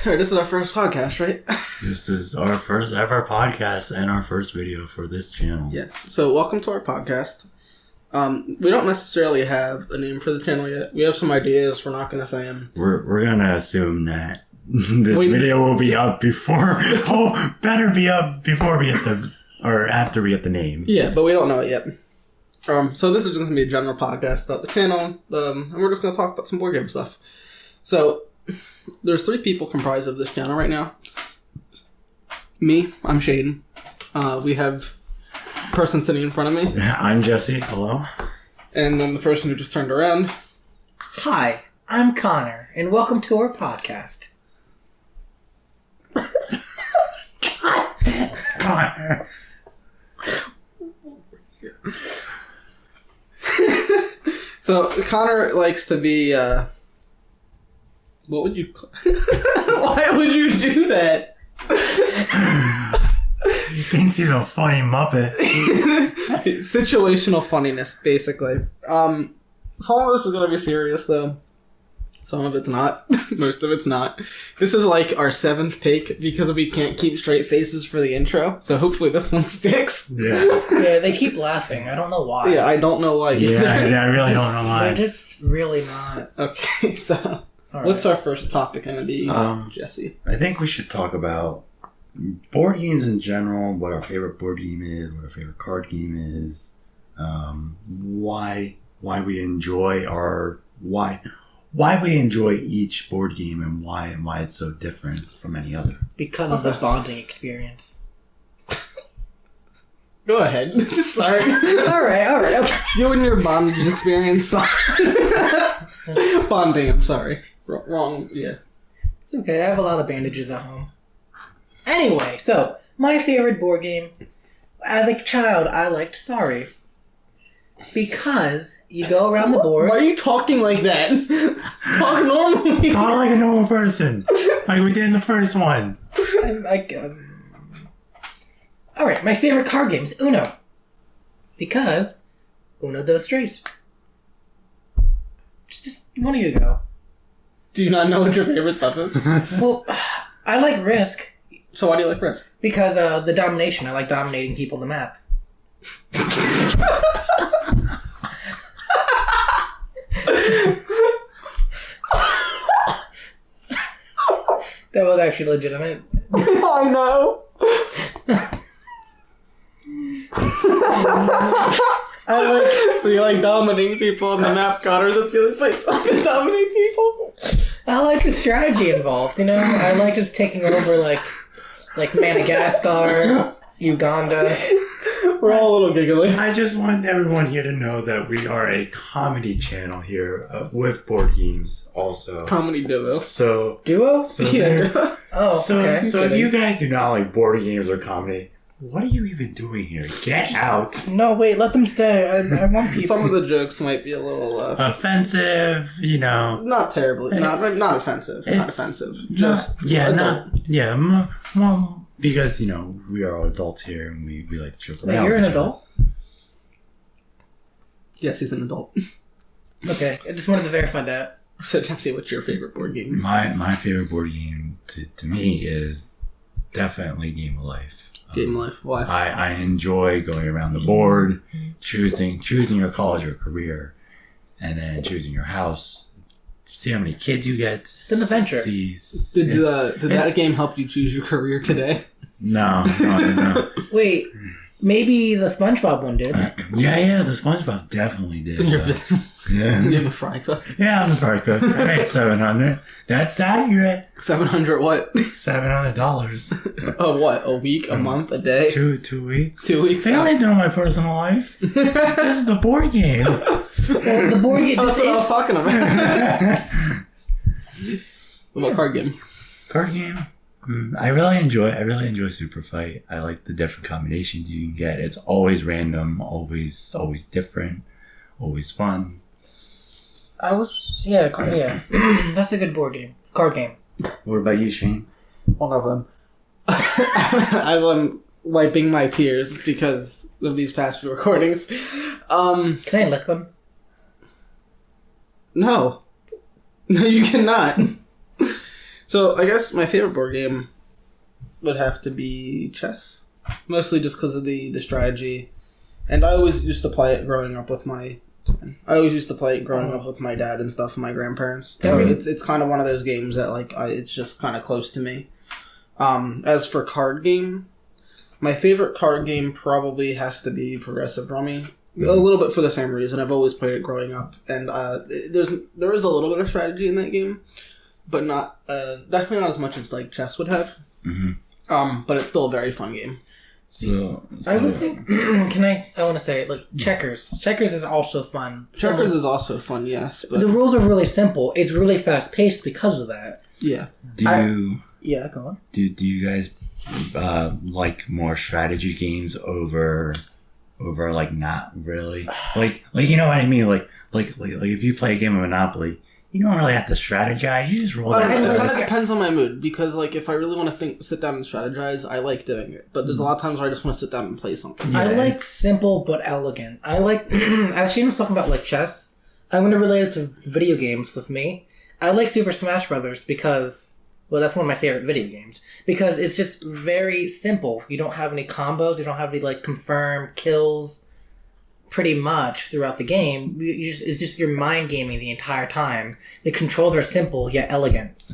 Alright, this is our first podcast, right? This is our first ever podcast and our first video for this channel. Yes. So, welcome to our podcast. We don't necessarily have a name for the channel yet. We have some ideas. We're not going to say them. We're gonna assume that this video will be up before. Better be up before we get or after we get the name. Yeah, but we don't know it yet. So this is just going to be a general podcast about the channel, and we're just going to talk about some board game stuff. So, there's 3 people comprised of this channel right now. Me, I'm Shaden. We have a person sitting in front of me. I'm Jesse. Hello. And then the person who just turned around. Hi, I'm Connor, and welcome to our podcast. Connor. So, Connor likes to be, what would you... Why would you do that? He thinks he's a funny Muppet. Situational funniness, basically. Some of this is going to be serious, though. Some of it's not. Most of it's not. This is like our 7th take because we can't keep straight faces for the intro. So hopefully this one sticks. Yeah. Yeah, they keep laughing. I don't know why. Yeah, I don't know why either. Yeah, I really don't know why. They're just really not. Okay, so All what's right. our first topic going to be, Jesse? I think we should talk about board games in general, what our favorite board game is, what our favorite card game is, why we enjoy why we enjoy each board game and why it's so different from any other. Because of the bonding experience. Go ahead. Sorry. Alright. Okay. You and your bondage experience. Bonding, I'm sorry. Wrong, yeah. It's okay, I have a lot of bandages at home. Anyway, so, my favorite board game. As a child, I liked Sorry. Because you go around the board. Why are you talking like that? Talk normally. Talk like a normal person, like we did in the first one. Alright, my favorite card game is Uno. Because Uno dos tres. Just one of you go. Do you not know what your favorite stuff is? Well, I like Risk. So why do you like Risk? Because the domination. I like dominating people on the map. That was actually legitimate. I know. I like. So you like dominating people on the map, Connor? That's the other place. Dominate people? I like the strategy involved. You know, I like just taking over like Madagascar, Uganda. We're all a little giggly. I just want everyone here to know that we are a comedy channel here with board games also. Comedy duo. So Duo? Yeah. Oh, okay. So if you guys do not like board games or comedy, what are you even doing here? Get out. No, wait. Let them stay. I want people. Some of the jokes might be a little Offensive, you know. not terribly, not offensive, not It's offensive. Not, Just well, because you know we are all adults here and we like to joke Wait, around. you're an with each other. adult? Yes, he's an adult. Okay, I just wanted to verify that. So Jesse, what's your favorite board game? My favorite board game to me is definitely Game of Life. Game Life. Why? I enjoy going around the board, choosing your college or career, and then choosing your house. See how many kids you get. It's an adventure. Did that game help you choose your career today? No. Wait, maybe the SpongeBob one did. Yeah, the SpongeBob definitely did. You're Yeah, the fry cook. I'm the fry cook. I made $700. That's accurate. 700 what? $700. What? A week? A month? A day? 2 weeks. 2 weeks? They don't know my personal life. This is the board game. Well, the board game. That's what I was talking about. What about card game? Card game. I really enjoy Super Fight. I like the different combinations you can get. It's always random, always different, always fun. Yeah. That's a good board game. Card game. What about you, Shane? One of them. As I'm wiping my tears because of these past few recordings. Can I lick them? No. No, you cannot. So I guess my favorite board game would have to be chess, mostly just because of the strategy. And I always used to play it growing up with my. I always used to play it growing up with my dad and stuff, and my grandparents. So it's kind of one of those games that it's just kind of close to me. As for card game, my favorite card game probably has to be Progressive Rummy. A little bit for the same reason. I've always played it growing up, and there is a little bit of strategy in that game, but not definitely not as much as like chess would have. Mm-hmm. But it's still a very fun game. So I would think. I want to say like checkers. Checkers is also fun. Checkers is also fun, yes. But the rules are really simple. It's really fast paced because of that. Yeah. Yeah, go on. Do you guys like more strategy games over like not really like you know what I mean like if you play a game of Monopoly, you don't really have to strategize. You just roll. It kind of depends on my mood, because like if I really want to sit down and strategize, I like doing it. But there's a lot of times where I just want to sit down and play something. Yeah. I like simple but elegant. I like as Shane was talking about like chess. I'm going to relate it to video games with me. I like Super Smash Brothers because, well, that's one of my favorite video games because it's just very simple. You don't have any combos. You don't have any like confirm kills. Pretty much throughout the game, it's just your mind gaming the entire time. The controls are simple yet elegant.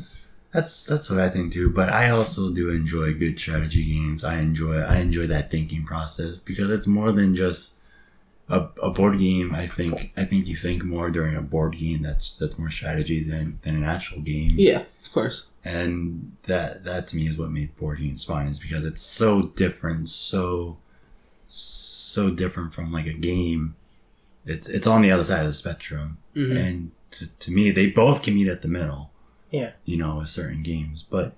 That's what I think too. But I also do enjoy good strategy games. I enjoy that thinking process because it's more than just a board game. I think you think more during a board game that's more strategy than an actual game. Yeah, of course. And that to me is what made board games fun, is because it's so different, so different from like a game. It's on the other side of the spectrum, and to me, they both can meet at the middle. Yeah, you know, with certain games, but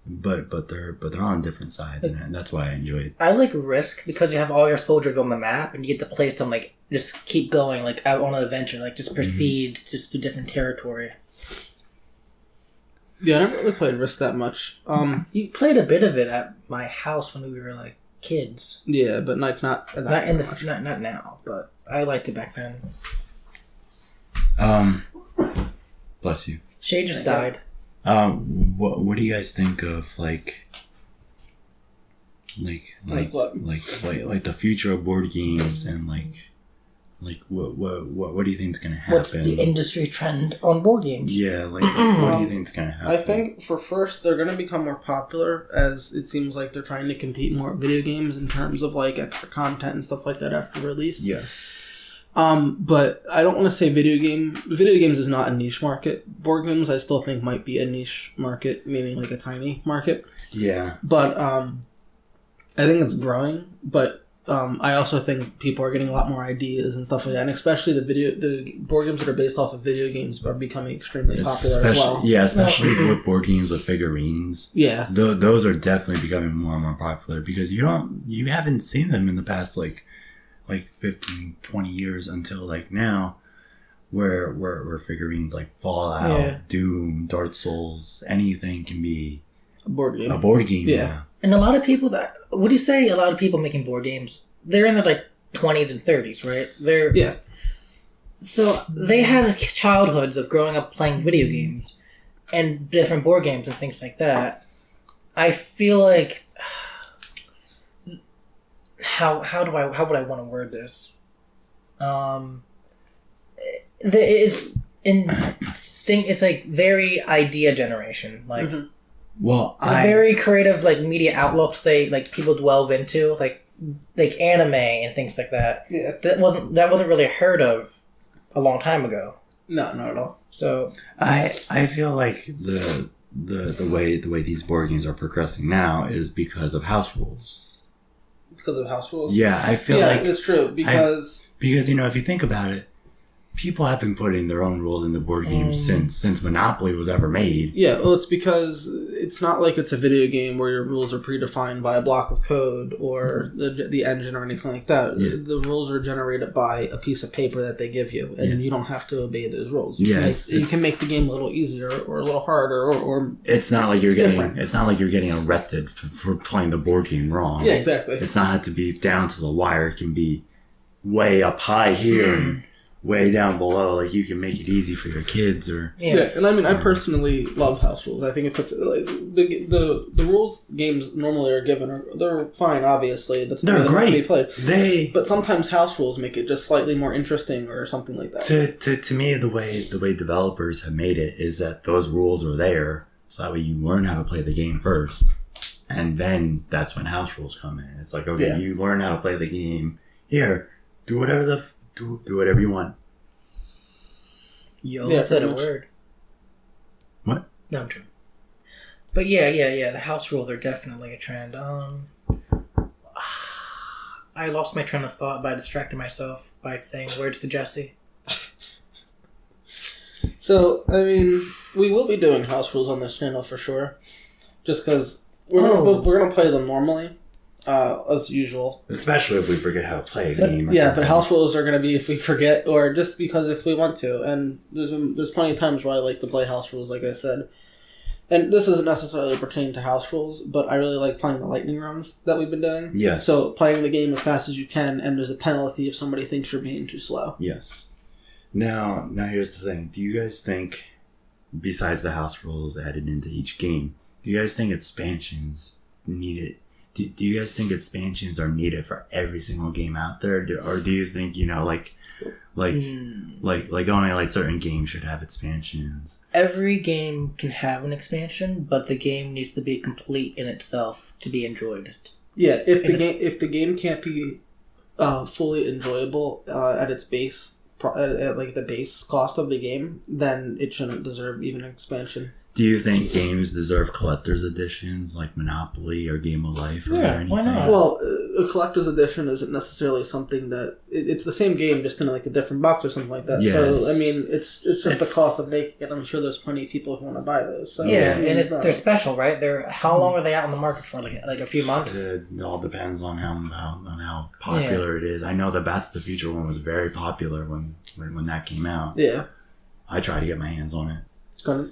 they're on different sides, and that's why I enjoy it. I like Risk because you have all your soldiers on the map, and you get to place them like just keep going, like out on an adventure, like just proceed just to different territory. Yeah, I never really played Risk that much. You played a bit of it at my house when we were like kids. Yeah, but not not now, but I liked it back then. Bless you. Shay just died. What do you guys think of like what? like the future of board games, and like what do you think is gonna happen? What's the industry trend on board games? Yeah, like what do you think is gonna happen? I think for first they're gonna become more popular, as it seems like they're trying to compete more with video games in terms of like extra content and stuff like that after release. Yes. But I don't want to say video games is not a niche market. Board games I still think might be a niche market, meaning like a tiny market. Yeah. But I think it's growing, but I also think people are getting a lot more ideas and stuff like that, and especially the board games that are based off of video games are becoming extremely popular as well. Yeah, especially with board games with figurines. Yeah, those are definitely becoming more and more popular because you haven't seen them in the past like 15, 20 years until like now, where figurines like Fallout, Doom, Dark Souls, anything can be a board game. Yeah. And a lot of people what do you say? A lot of people making board games, they're in their like 20s and 30s, right? So they had childhoods of growing up playing video games and different board games and things like that. I feel like how would I want to word this? It's like very idea generation, like. Mm-hmm. Well, very creative, like media outlooks like people delve into, like anime and things like that. Yeah, that wasn't really heard of a long time ago. No, not at all. So I feel like the way these board games are progressing now is because of house rules. Because of house rules. Yeah, I feel like it's true because you know, if you think about it, people have been putting their own rules in the board games since Monopoly was ever made. Yeah, well, it's because it's not like it's a video game where your rules are predefined by a block of code or the engine or anything like that. Yeah. The rules are generated by a piece of paper that they give you, and you don't have to obey those rules. You can make the game a little easier or a little harder, or it's not like you're getting arrested for playing the board game wrong. Yeah, exactly. It's not have to be down to the wire. It can be way up high here. way down below, like you can make it easy for your kids or Yeah, and I mean, I personally love house rules. I think it puts like the rules games normally are given they're fine. Obviously, that's the way they're they have to be great. played. But sometimes house rules make it just slightly more interesting or something like that. To me, the way developers have made it is that those rules are there, so that way you learn how to play the game first, and then that's when house rules come in. It's like, okay, you learn how to play the game. Here, do whatever do whatever you want. You said a word. What? No, I'm joking. But yeah. The house rules are definitely a trend. I lost my train of thought by distracting myself by saying words to Jesse. So, I mean, we will be doing house rules on this channel for sure. Just because we're going to play them normally, as usual. Especially if we forget how to play a game. But house rules are going to be if we forget, or just because if we want to. And there's plenty of times where I like to play house rules, like I said. And this isn't necessarily pertaining to house rules, but I really like playing the lightning rounds that we've been doing. Yes. So playing the game as fast as you can, and there's a penalty if somebody thinks you're being too slow. Yes. Now here's the thing. Do you guys think, besides the house rules added into each game, do you guys think expansions needed? Do you guys think expansions are needed for every single game out there, or do you think like only like certain games should have expansions? Every game can have an expansion, but the game needs to be complete in itself to be enjoyed. Yeah, if the game can't be fully enjoyable at its base, at like the base cost of the game, then it shouldn't deserve even an expansion. Do you think games deserve collector's editions like Monopoly or Game of Life? Or anything? Why not? Well, a collector's edition isn't necessarily something that... It's the same game, just in like a different box or something like that. Yeah, so, I mean, it's just the cost of making it. I'm sure there's plenty of people who want to buy those. So, yeah, and they're special, right? How long are they out on the market for? Like a few months? It all depends on how popular it is. I know the Back to the Future one was very popular when that came out. Yeah. I tried to get my hands on it. Tried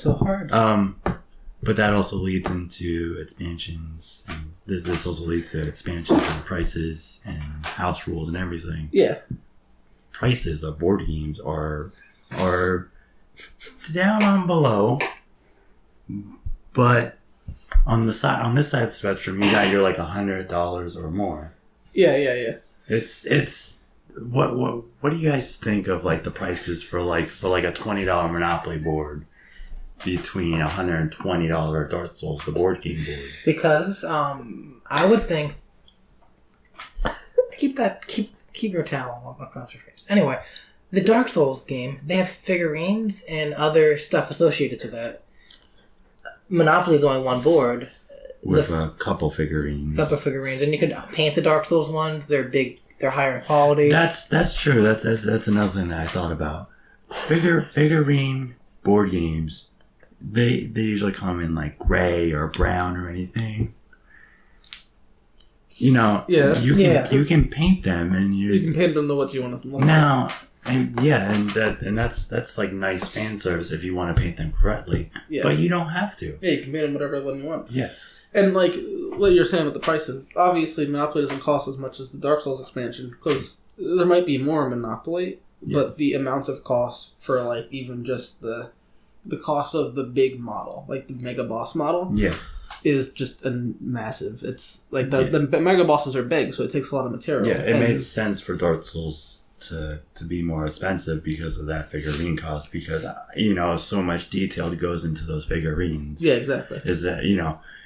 so hard. But that also leads into expansions, and this also leads to expansions and prices and house rules and everything. Yeah, prices of board games are down on below, but on this side of the spectrum, you got your like $100 or more. Yeah. It's what do you guys think of like the prices for like a $20 Monopoly board between $120 Dark Souls, the board game board? Because I would think keep your towel across your face. Anyway, the Dark Souls game, they have figurines and other stuff associated to that. Monopoly is only one board with a couple figurines, and you could paint the Dark Souls ones. They're big. They're higher in quality. That's true. That's another thing that I thought about. Figurine board games, they usually come in like gray or brown or anything. You know, you can paint them, and you can paint them to what you want them to look now. And that's like nice fan service if you want to paint them correctly. Yeah. But you don't have to. Yeah, you can paint them whatever one you want. Yeah. And like what you're saying with the prices, obviously Monopoly doesn't cost as much as the Dark Souls expansion because there might be more Monopoly, but the amount of cost for like even just the cost of the big model, like the Mega Boss model, is just massive. It's like the Mega Bosses are big, so it takes a lot of material. Yeah, it made sense for Dark Souls to be more expensive because of that figurine cost, because so much detail goes into those figurines. Yeah, exactly. Is that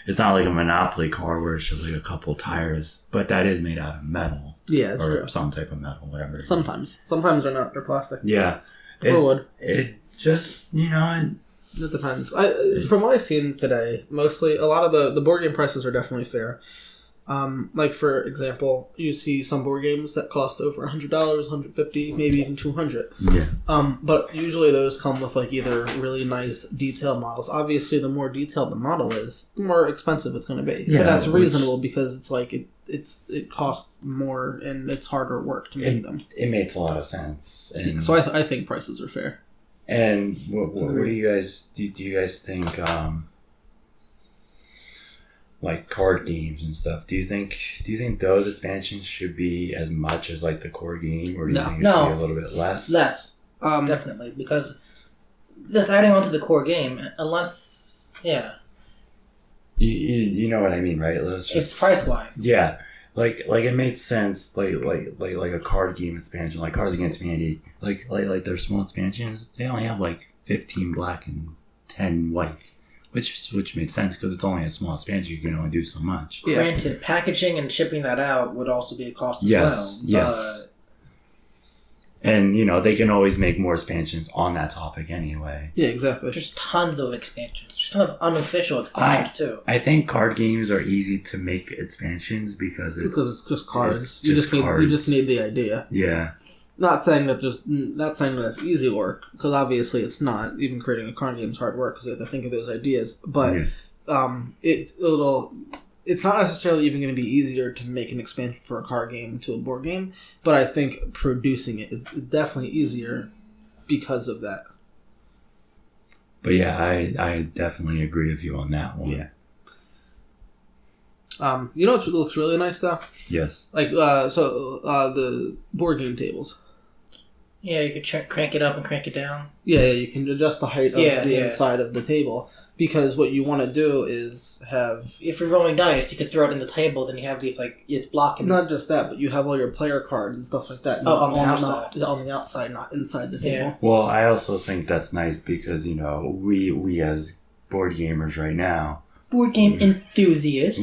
it's not like a Monopoly car where it's just like a couple tires, but that is made out of metal. Yeah, that's or true. Some type of metal, whatever. Sometimes they're not. They're plastic. Yeah, or wood. It just It depends. From what I've seen today, mostly a lot of the board game prices are definitely fair. Like for example, you see some board games that cost over $100, $150, maybe even $200. Yeah. But usually those come with like either really nice detailed models. Obviously, the more detailed the model is, the more expensive it's going to be. Yeah, but that's reasonable because it's like it costs more and it's harder work to make them. It makes a lot of sense. And so I think prices are fair. And what do you guys do? You guys think? like card games and stuff, do you think those expansions should be as much as like the core game, or do you think it should be a little bit less? Less. Definitely, because just adding on to the core game, unless you know what I mean, right? Let's just, it's price wise. Yeah. Like it made sense, like a card game expansion, like Cards Against Humanity, like their small expansions. They only have like 15 black and 10 white, which made sense because it's only a small expansion. You can only do so much. Yeah. Granted, packaging and shipping that out would also be a cost as well. Yes. And, they can always make more expansions on that topic anyway. Yeah, exactly. There's tons of expansions. There's tons of unofficial expansions, too. I think card games are easy to make expansions because it's just cards. You just need the idea. Yeah. Not saying that that's easy work, because obviously it's not. Even creating a card game is hard work because you have to think of those ideas. But it's not necessarily even going to be easier to make an expansion for a card game to a board game, but I think producing it is definitely easier because of that. But yeah, I definitely agree with you on that one. Yeah. What looks really nice though? Yes. Like the board game tables. Yeah, you could crank it up and crank it down. Yeah, you can adjust the height of the inside of the table. Because what you want to do is have... If you're rolling dice, you could throw it in the table, then you have these, it's blocking... Not just that, but you have all your player cards and stuff like that. On the outside. On the outside, not inside the table. Yeah. Well, I also think that's nice because, we as board gamers right now... Board game enthusiasts.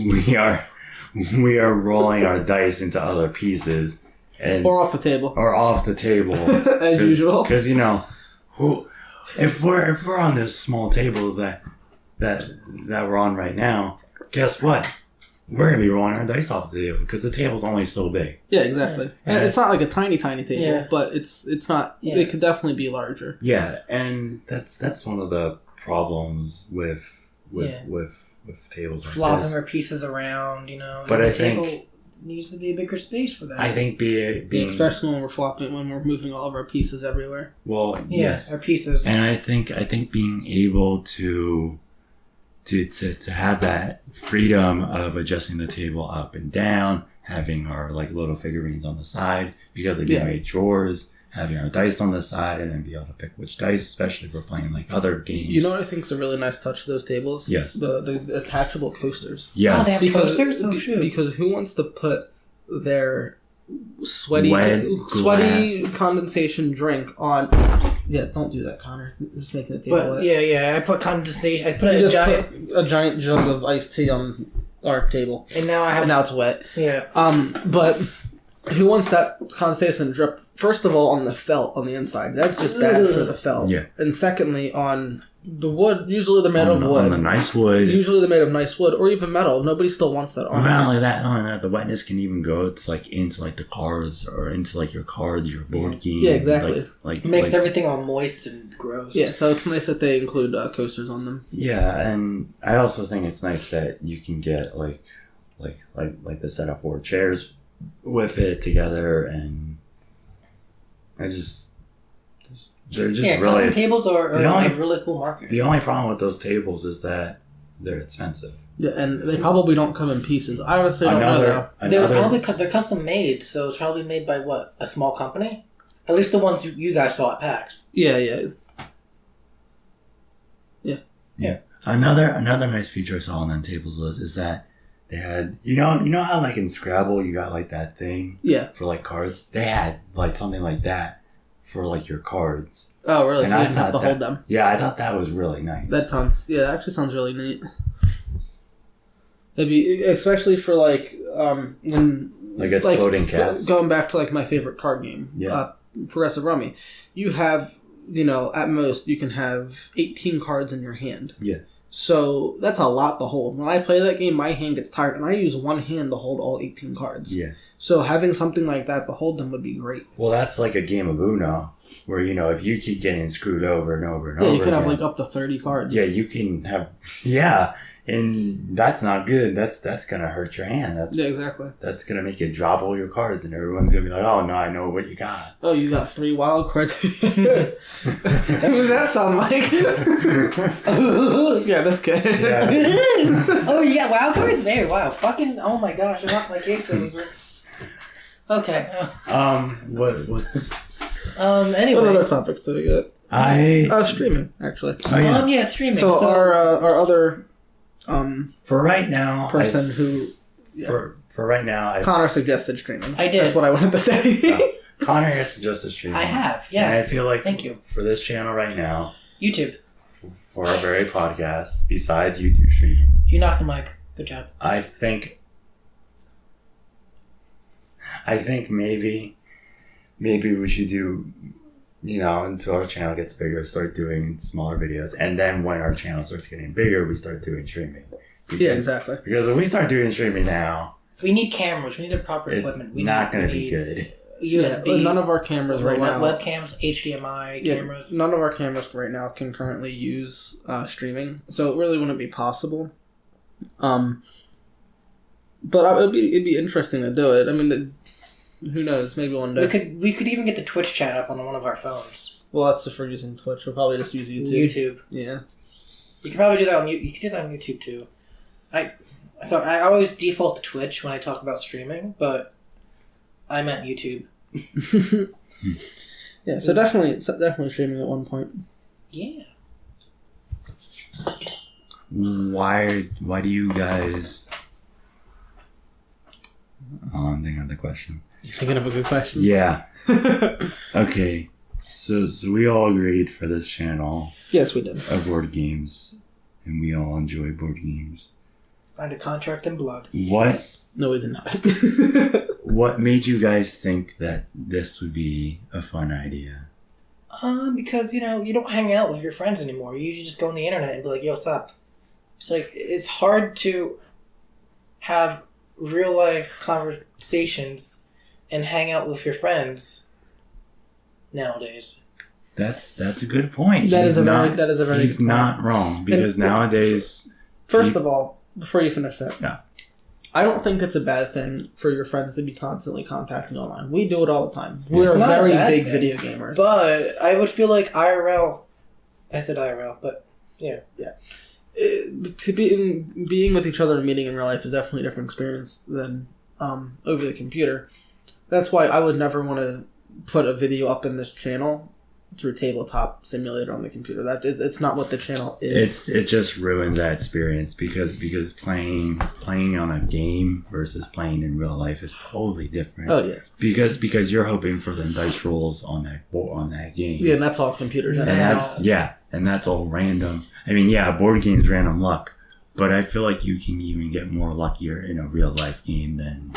We are rolling our dice into other pieces. Or off the table. As usual. Because, if we're on this small table that we're on right now, guess what? We're gonna be rolling our dice off the table because the table's only so big. Yeah, exactly. And it's not like a tiny table, but it's not. Yeah. It could definitely be larger. Yeah, and that's one of the problems with tables. Flopping our pieces around, But I table think needs to be a bigger space for that. I think being especially when we're moving all of our pieces everywhere. Well, yes, our pieces, and I think being able to have that freedom of adjusting the table up and down, having our little figurines on the side because they made drawers, having our dice on the side, and then be able to pick which dice, especially if we're playing other games. You know what I think is a really nice touch to those tables? Yes. The attachable coasters. Yes. Oh, they have coasters? Oh, shoot. Because who wants to put their sweaty condensation drink on... Yeah, don't do that, Connor. I'm just making the table wet. Yeah, I put condensation... I put a giant jug of iced tea on our table. And now it's wet. Yeah. But... Who wants that condensation drip? First of all, on the felt on the inside. That's just bad for the felt. Yeah. And secondly, on the wood, usually they're made of wood. On the nice wood. Usually they're made of nice wood, or even metal. Nobody still wants that on. Not only that, the wetness can even go to into the cards or into your cards, your board game. Yeah, exactly. Makes everything all moist and gross. Yeah, so it's nice that they include coasters on them. Yeah, and I also think it's nice that you can get the setup for chairs with it together, and they're just really custom tables are a really cool market. The only problem with those tables is that they're expensive. Yeah, and they probably don't come in pieces. I honestly don't know though. They're custom made, so it's probably made by a small company. At least the ones you guys saw at PAX. Yeah. Another nice feature I saw on them tables is that they had, you know how in Scrabble you got that thing for cards? They had something like that for your cards. Oh, really? And so you I didn't have to hold them. Yeah, I thought that was really nice. That actually sounds really neat. Maybe especially for when exploding cats. Going back to my favorite card game, Progressive Rummy. You have at most you can have 18 cards in your hand. Yeah. So that's a lot to hold. When I play that game, my hand gets tired, and I use one hand to hold all 18 cards. Yeah. So having something like that to hold them would be great. Well, that's like a game of Uno, where if you keep getting screwed over and over and Yeah, over, you could have again, like up to 30 cards. yeah, you can have and that's not good. That's gonna hurt your hand. Yeah, exactly. That's gonna make you drop all your cards, and everyone's gonna be like, "Oh no, I know what you got." Oh, you got 3 wild cards. Who does that sound like? Yeah, that's good. Yeah. Oh, you got wild cards? Very wow. Fucking, oh my gosh, I lost my case over. Okay. What's Anyway. What other topics do we get? Streaming, actually. Oh, yeah. Yeah, streaming. So our other For right now, person who for right now, Connor suggested streaming. I did. That's what I wanted to say. Connor has suggested streaming. I have, yes. And I feel like Thank you. for this channel right now, YouTube. for our very podcast, besides YouTube streaming, You knocked the mic. Good job. I think maybe we should do, until our channel gets bigger, start doing smaller videos, and then when our channel starts getting bigger, we start doing streaming. Yeah, exactly. Because if we start doing streaming now, We need cameras. We need the proper it's equipment. not going to be good. USB. Yeah, none of our cameras right now. Webcams, HDMI cameras. None of our cameras right now can currently use streaming, so it really wouldn't be possible. But it'd be interesting to do it. I mean, who knows? Maybe one day. We could even get the Twitch chat up on one of our phones. Well, that's if we're using Twitch. We'll probably just use YouTube. YouTube. Yeah. You could probably do that on you could do that on YouTube too. I always default to Twitch when I talk about streaming, but I meant YouTube. Yeah. So definitely streaming at one point. Yeah. Why do you guys... Oh, I'm thinking of the question. You thinking of a good question? Yeah. Okay. So we all agreed for this channel Yes, we did. of board games, and we all enjoy board games. Signed a contract in blood. What No, we did not. What made you guys think that this would be a fun idea? Because you don't hang out with your friends anymore. You just go on the internet and be like, "Yo, what's up?" It's like it's hard to have real life conversations and hang out with your friends nowadays. That's a good point. That is a very He's good point. not wrong, because nowadays... First of all, before you finish that, Yeah. I don't think it's a bad thing for your friends to be constantly contacting online. We do it all the time. It's We're not a very bad big thing. video gamers. But I would feel like IRL. I said IRL, but yeah. Being with each other and meeting in real life is definitely a different experience than over the computer. That's why I would never want to put a video up in this channel through Tabletop Simulator on the computer. It's not what the channel is. It just ruins that experience because playing on a game versus playing in real life is totally different. Oh yeah, Because you're hoping for the dice rolls on that game. yeah, and that's all computers. And that's all random. I mean, board game's random luck, but I feel like you can even get more luckier in a real life game than...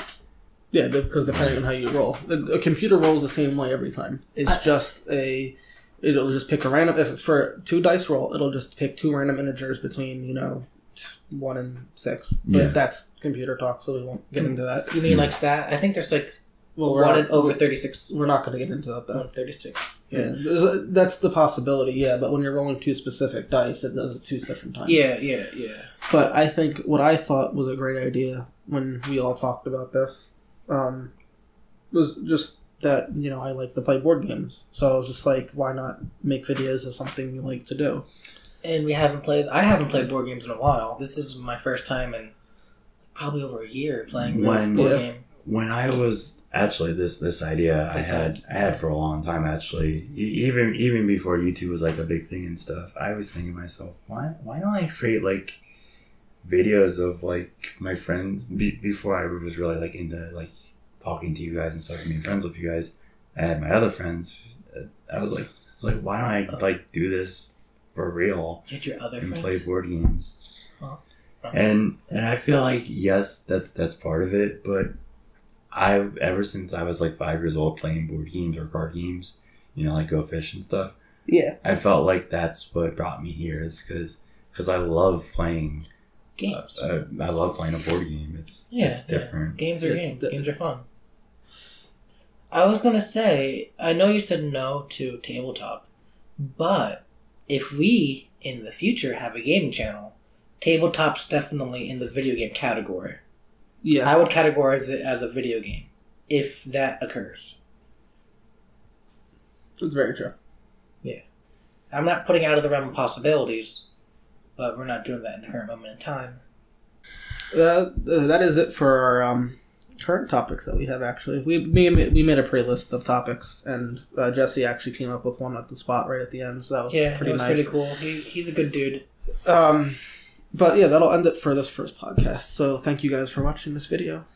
Yeah, because depending on how you roll. A computer rolls the same way every time. It'll just pick a random... If for 2 dice roll, it'll just pick 2 random integers between, 1 and 6. But that's computer talk, so we won't get into that. You mean like stat? I think there's like Well, over 36. We're not going to get into that, though. 36. Yeah, that's the possibility, yeah, but when you're rolling 2 specific dice, it does it 2 different times. Yeah. But I think what I thought was a great idea when we all talked about this was just that, I like to play board games. So I was just like, why not make videos of something you like to do? And I haven't played board games in a while. This is my first time in probably over a year playing a board game. When I was actually this idea I had for a long time, actually, even before YouTube was like a big thing and stuff. I was thinking to myself, why don't I create like videos of like my friends before I was really like into like talking to you guys and stuff, being friends with you guys. I had my other friends. I was like, why don't I like do this for real? Get your other and friends. play board games. Huh. And I feel like yes, that's part of it, but ever since I was like 5 years old playing board games or card games, like Go Fish and stuff. Yeah. I felt like that's what brought me here, is because I love playing games. I love playing a board game. It's different. Games are games. Games are fun. I was gonna say, I know you said no to tabletop, but if we in the future have a gaming channel, tabletop's definitely in the video game category. Yeah. I would categorize it as a video game if that occurs. It's very true. I'm not putting out of the realm of possibilities, but we're not doing that in the current moment in time. That is it for our current topics that we have, actually. We made a pre-list of topics, and Jesse actually came up with one at the spot right at the end, so that was pretty nice. Pretty cool. He's a good dude. But yeah, that'll end it for this first podcast. So thank you guys for watching this video.